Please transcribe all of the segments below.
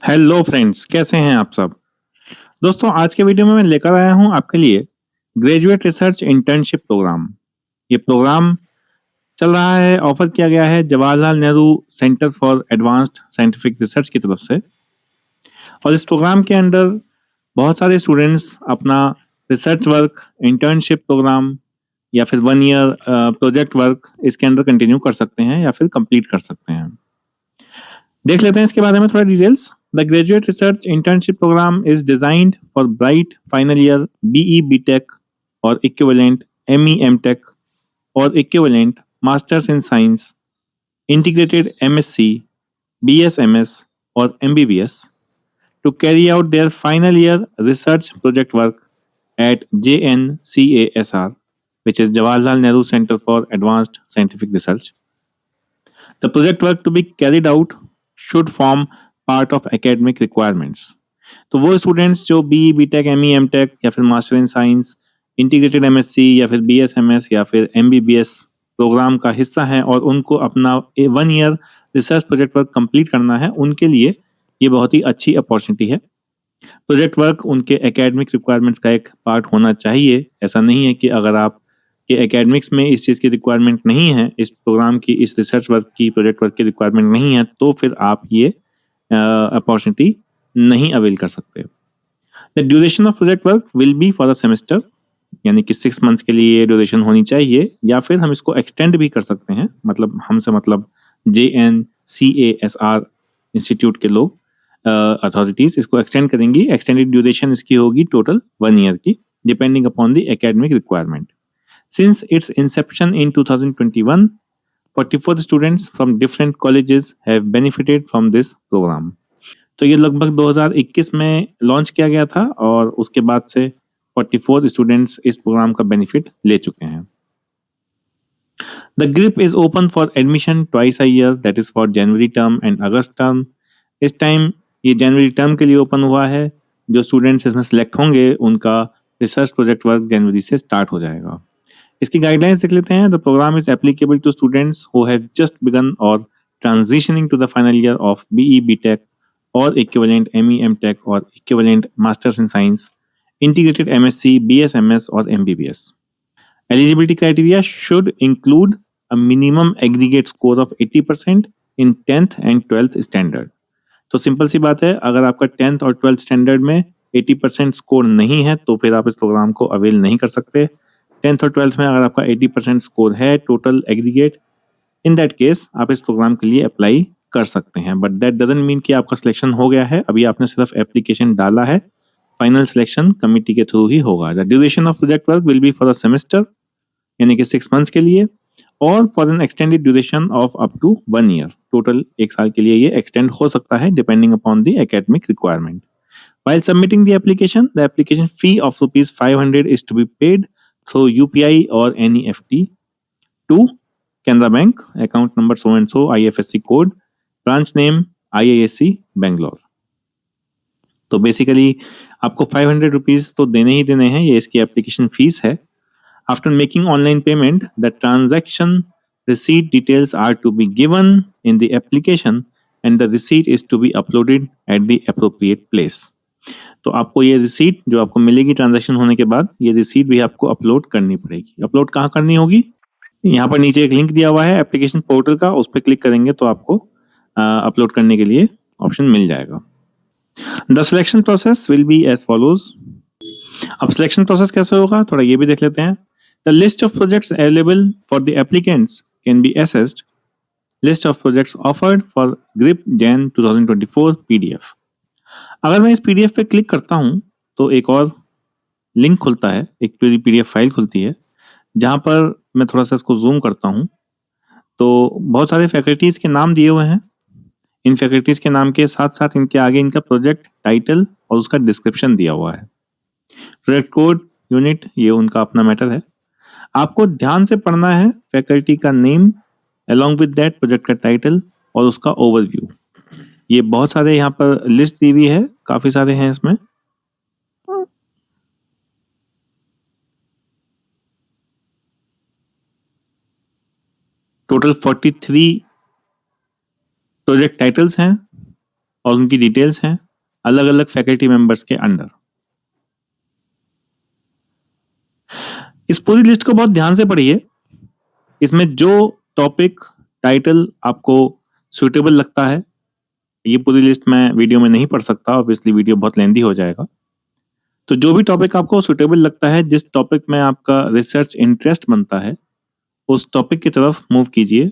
Hello friends, कैसे हैं आप सब। दोस्तों, आज के वीडियो में मैं लेकर आया हूं आपके लिए ग्रेजुएट रिसर्च इंटर्नशिप प्रोग्राम। ये प्रोग्राम चल रहा है, ऑफर किया गया है Jawaharlal Nehru centre for advanced scientific research की तरफ से। और इस प्रोग्राम के अंडर बहुत सारे स्टूडेंट्स अपना रिसर्च वर्क, इंटर्नशिप प्रोग्राम या फिर 1 ईयर प्रोजेक्ट वर्क इसके अंदर कंटिन्यू कर सकते हैं या फिर कंप्लीट कर सकते हैं। देख लेते हैं इसके बारे में थोड़ा details. The graduate research internship programme is designed for bright final year BE BTech और इक्विवेलेंट एमई एमटेक और equivalent masters in science, integrated MSc, BSMS और MBBS to carry out their final year research project work at JNCASR, which is Jawaharlal Nehru Center for Advanced Scientific Research. The project work to be carried out should form part of academic requirements. तो वो students जो B B tech M E M tech या फिर master in science, integrated M S C या फिर B S M S या फिर M B B S programme का हिस्सा है और उनको अपना 1 year research project work complete करना है, उनके लिए ये बहुत ही अच्छी अपॉर्चुनिटी है। प्रोजेक्ट वर्क उनके एकेडमिक रिक्वायरमेंट्स का एक पार्ट होना चाहिए। ऐसा नहीं है कि अगर आप के एकेडमिक्स में इस चीज़ की रिक्वायरमेंट नहीं है, इस प्रोग्राम की, इस रिसर्च वर्क की, प्रोजेक्ट वर्क की रिक्वायरमेंट नहीं है, तो फिर आप ये अपॉर्चुनिटी नहीं अवेल कर सकते। The duration of project work will be for a semester, यानी कि 6 मंथ्स के लिए ये ड्यूरेशन होनी चाहिए, या फिर हम इसको एक्सटेंड भी कर सकते हैं। मतलब JNCASR इंस्टीट्यूट के लोग, अथॉरिटीज इसको एक्सटेंड करेंगी। एक्सटेंडेड ड्यूरेशन इसकी होगी टोटल 1 ईयर की, depending upon the academic requirement. Since its inception in 2021, 44 students from different colleges have benefited from this program. तो ये लगभग 2021 में लॉन्च किया गया था और उसके बाद से 44 स्टूडेंट्स इस प्रोग्राम का बेनिफिट ले चुके हैं। The GRIP is open for admission twice a year, that is for January term and August term. इस टाइम ये जनवरी टर्म के लिए ओपन हुआ है। जो स्टूडेंट्स इसमें सेलेक्ट होंगे उनका रिसर्च प्रोजेक्ट वर्क जनवरी से स्टार्ट हो जाएगा। इसकी गाइडलाइंस देख लेते हैं। The programme is applicable to students who have just begun or transitioning to the final year of BE BTech और इक्विवेलेंट एमई एमटेक और equivalent masters in science, integrated MSc, BSMS और MBBS. Eligibility criteria should include a minimum aggregate score of 80% in 10th and 12th standard. तो simple सी बात है, अगर आपका 10th और 12th standard में 80% स्कोर नहीं है तो फिर आप इस प्रोग्राम को अवेल नहीं कर सकते। 10th और 12th में अगर आपका 80% स्कोर है total aggregate, in that case आप इस प्रोग्राम के लिए अप्लाई कर सकते हैं। बट दैट डजंट मीन कि आपका सिलेक्शन हो गया है, अभी आपने सिर्फ एप्लीकेशन डाला है। फाइनल सिलेक्शन कमिटी के थ्रू ही होगा। The duration of project work will be for a semester, यानी कि 6 मंथ्स के लिए, और for an extended duration of up to 1 year. Total 1 साल के लिए ये एक्सटेंड हो सकता है depending upon the academic requirement. While submitting the application fee of rupees 500 is to be paid through UPI or NEFT to Canara Bank, account number so and so, IFSC code, branch name IISc Bangalore। तो basically आपको 500 rupees तो देने ही देने हैं, ये इसकी application fees है। After making online payment, the transaction receipt details are to be given in the application and the receipt is to be uploaded at the appropriate place। तो आपको ये रिसीट जो आपको मिलेगी ट्रांजैक्शन होने के बाद, ये रिसीट भी आपको अपलोड करनी पड़ेगी। अपलोड कहाँ करनी होगी? यहाँ पर नीचे एक लिंक दिया हुआ है एप्लीकेशन पोर्टल का, उस पर क्लिक करेंगे तो आपको अपलोड करने के लिए ऑप्शन मिल जाएगा। The selection process will be as follows. अब सिलेक्शन प्रोसेस कैसे होगा थोड़ा ये भी देख लेते हैं। The list of projects available for the applicants can be accessed. List of projects offered for GRIP Jan 2024 PDF. अगर मैं इस पीडीएफ पे क्लिक करता हूं तो एक और लिंक खुलता है, एक पूरी पीडीएफ फाइल खुलती है, जहां पर मैं थोड़ा सा इसको जूम करता हूं तो बहुत सारे फैकल्टीज के नाम दिए हुए हैं। इन फैकल्टीज के नाम के साथ साथ इनके आगे इनका प्रोजेक्ट टाइटल और उसका डिस्क्रिप्शन दिया हुआ है। प्रोजेक्ट कोड, यूनिट, ये उनका अपना मैटर है। आपको ध्यान से पढ़ना है फैकल्टी का name along with that project का टाइटल और उसका ओवरव्यू। ये बहुत सारे यहाँ पर लिस्ट दी हुई है, काफी सारे हैं इसमें। टोटल 43 प्रोजेक्ट टाइटल्स हैं और उनकी डिटेल्स हैं अलग अलग फैकल्टी मेंबर्स के अंडर। इस पूरी लिस्ट को बहुत ध्यान से पढ़िए। इसमें जो टॉपिक टाइटल आपको सुटेबल लगता है, ये पूरी लिस्ट मैं वीडियो में नहीं पढ़ सकता, ऑब्वियसली वीडियो बहुत लेंदी हो जाएगा। तो जो भी टॉपिक आपको सुटेबल लगता है, जिस टॉपिक में आपका रिसर्च इंटरेस्ट बनता है, उस टॉपिक की तरफ मूव कीजिए।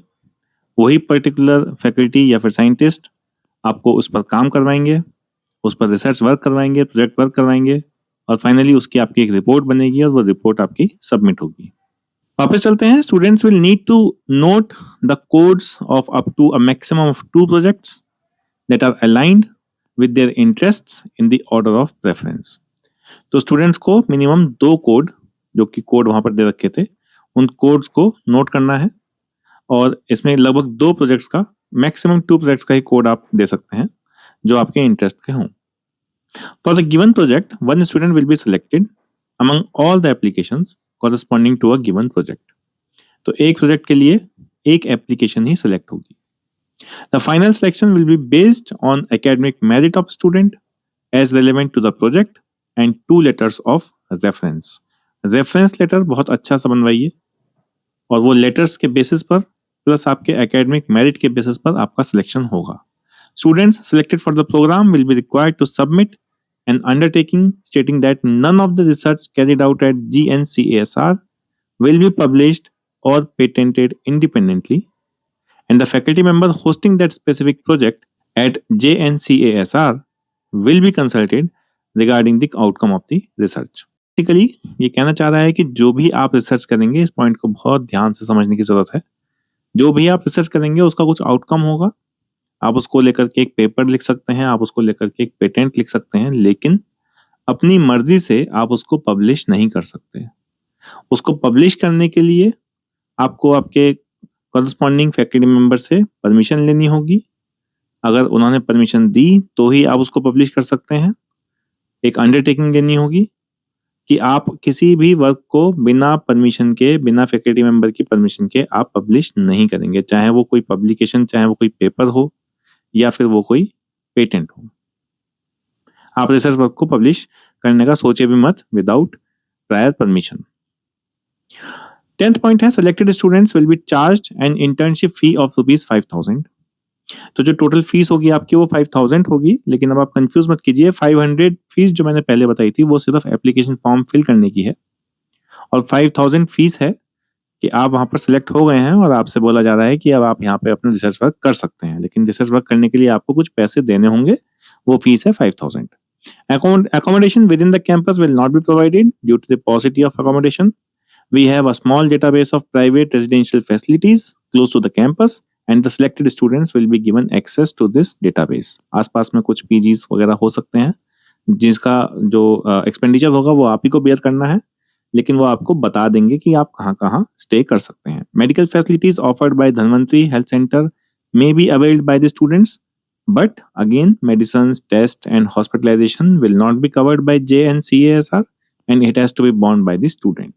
वही पर्टिकुलर फैकल्टी या फिर साइंटिस्ट आपको उस पर काम करवाएंगे, उस पर रिसर्च वर्क करवाएंगे, प्रोजेक्ट वर्क करवाएंगे, और फाइनली उसकी आपकी एक रिपोर्ट बनेगी और वो रिपोर्ट आपकी सबमिट होगी। वापस चलते हैं। Students will need to note the codes of up to a maximum of 2 projects that are aligned with their interests in the order of preference. तो स्टूडेंट्स को मिनिमम 2 कोड, जो कि कोड वहां पर दे रखे थे, उन कोड्स को नोट करना है, और इसमें लगभग 2 प्रोजेक्ट्स का, मैक्सिमम 2 प्रोजेक्ट्स का ही कोड आप दे सकते हैं जो आपके इंटरेस्ट के हों। For the given project, one student will be selected among all the applications corresponding to a given project. तो एक प्रोजेक्ट के लिए एक एप्लीकेशन ही सिलेक्ट होगी। The final selection will be based on academic merit of student as relevant to the project and 2 letters of reference. Reference letter बहुत अच्छा सा बनवाइए, और वो लेटर्स के बेसिस पर प्लस आपके एकेडमिक मेरिट के बेसिस पर आपका सिलेक्शन होगा। Students selected for the program will be required to submit an undertaking stating that none of the research carried out at GNCASR will be published or patented independently, and the faculty member hosting that specific project at JNCASR will be consulted regarding the outcome of the research. Basically ये कहना चाह रहा है कि जो भी आप research करेंगे, इस पॉइंट को बहुत ध्यान से समझने की जरूरत है, जो भी आप रिसर्च करेंगे उसका कुछ आउटकम होगा। आप उसको लेकर के एक पेपर लिख सकते हैं, आप उसको लेकर के एक पेटेंट लिख सकते हैं, लेकिन अपनी मर्जी से आप उसको पब्लिश नहीं कर सकते। उसको पब्लिश करने के लिए आपको आपके कॉरेस्पॉन्डिंग फैकल्टी मेंबर से परमिशन लेनी होगी। अगर उन्होंने परमिशन दी तो ही आप उसको पब्लिश कर सकते हैं। एक अंडरटेकिंग लेनी होगी कि आप किसी भी वर्क को बिना परमिशन के, बिना फैकल्टी मेंबर की परमिशन के आप पब्लिश नहीं करेंगे, चाहे वो कोई पब्लिकेशन, चाहे वो कोई पेपर हो या फिर वो कोई पेटेंट हो। आप रिसर्च वर्क को पब्लिश करने का सोचे भी मत without prior permission. 10th point है, selected students will be charged an internship fee of ₹5,000। तो जो टोटल फीस होगी आपकी वो 5,000 होगी, लेकिन अब आप कंफ्यूज मत कीजिए। 500 फीस जो मैंने पहले बताई थी वो सिर्फ एप्लीकेशन फॉर्म फिल करने की है, और 5,000 फीस है कि आप वहां पर सिलेक्ट हो गए हैं और आपसे बोला जा रहा है कि अब आप यहाँ पे अपना रिसर्च वर्क कर सकते हैं, लेकिन रिसर्च वर्क करने के लिए आपको कुछ पैसे देने होंगे। वो फीस है 5,000। Accommodation within the campus will not be provided due to the paucity of accommodation. We have a small database of private residential facilities close to the campus, and the selected students will be given access to this database. आसपास में कुछ PGs वगैरह हो सकते हैं जिसका जो expenditure होगा वो आप ही को बेयर करना है, लेकिन वो आपको बता देंगे कि आप कहाँ कहाँ स्टे कर सकते हैं। Medical facilities offered by Dhanvantari health centre may be availed by the students, but again medicine, test and hospitalisation will not be covered by JNCASR and it has to be borne by the student.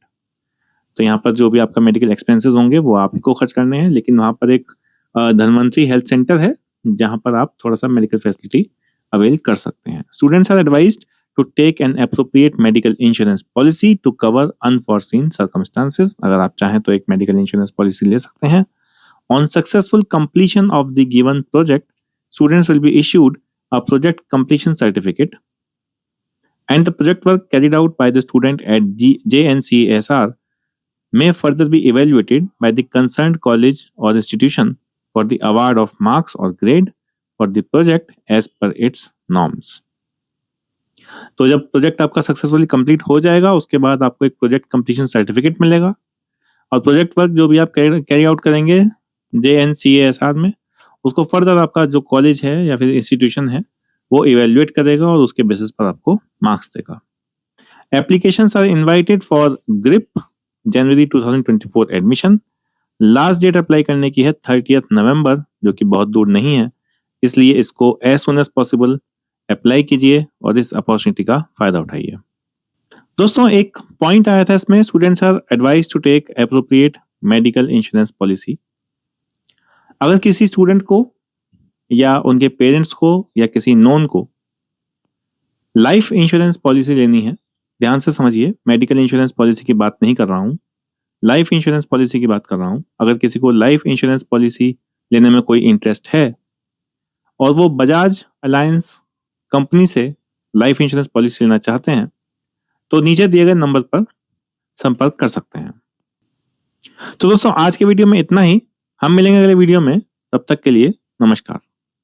तो यहाँ पर जो भी आपका medical expenses होंगे वो आप ही को खर्च करने हैं, लेकिन वहाँ पर एक धनवंतरी हेल्थ सेंटर है जहाँ पर आप थोड़ा सा मेडिकल फैसिलिटी अवेल कर सकते हैं। Students are advised to take an appropriate medical insurance policy to cover unforeseen circumstances. अगर आप चाहें तो एक medical insurance policy ले सकते हैं। On successful completion of the given project, students will be issued a project completion certificate, and the project work carried out by the student at JNCASR may further be evaluated by the concerned college or institution for the award of marks or grade for the project as per its norms. तो जब project आपका successfully complete हो जाएगा उसके बाद आपको एक project completion certificate मिलेगा, और प्रोजेक्ट वर्क जो भी आप कैरी आउट करेंगे JNCASR में, उसको फर्दर आपका जो कॉलेज है या फिर इंस्टीट्यूशन है वो इवेल्युएट करेगा और उसके बेसिस पर आपको मार्क्स देगा। Applications are invited for GRIP January 2024 admission. Last date apply करने की है 30 नवंबर, जो कि बहुत दूर नहीं है, इसलिए इसको as soon as possible apply कीजिए और इस अपॉर्चुनिटी का फायदा उठाइए। दोस्तों, एक पॉइंट आया था इसमें, students are advised to take appropriate medical insurance policy. अगर किसी स्टूडेंट को या उनके पेरेंट्स को या किसी नोन को लाइफ इंश्योरेंस पॉलिसी लेनी है, ध्यान से समझिए, मेडिकल इंश्योरेंस पॉलिसी की बात नहीं कर रहा हूँ, लाइफ इंश्योरेंस पॉलिसी की बात कर रहा हूँ। अगर किसी को लाइफ इंश्योरेंस पॉलिसी लेने में कोई इंटरेस्ट है और वो बजाज अलायंस कंपनी से लाइफ इंश्योरेंस पॉलिसी लेना चाहते हैं तो नीचे दिए गए नंबर पर संपर्क कर सकते हैं। तो दोस्तों आज के वीडियो में इतना ही, हम मिलेंगे अगले वीडियो में, तब तक के लिए नमस्कार।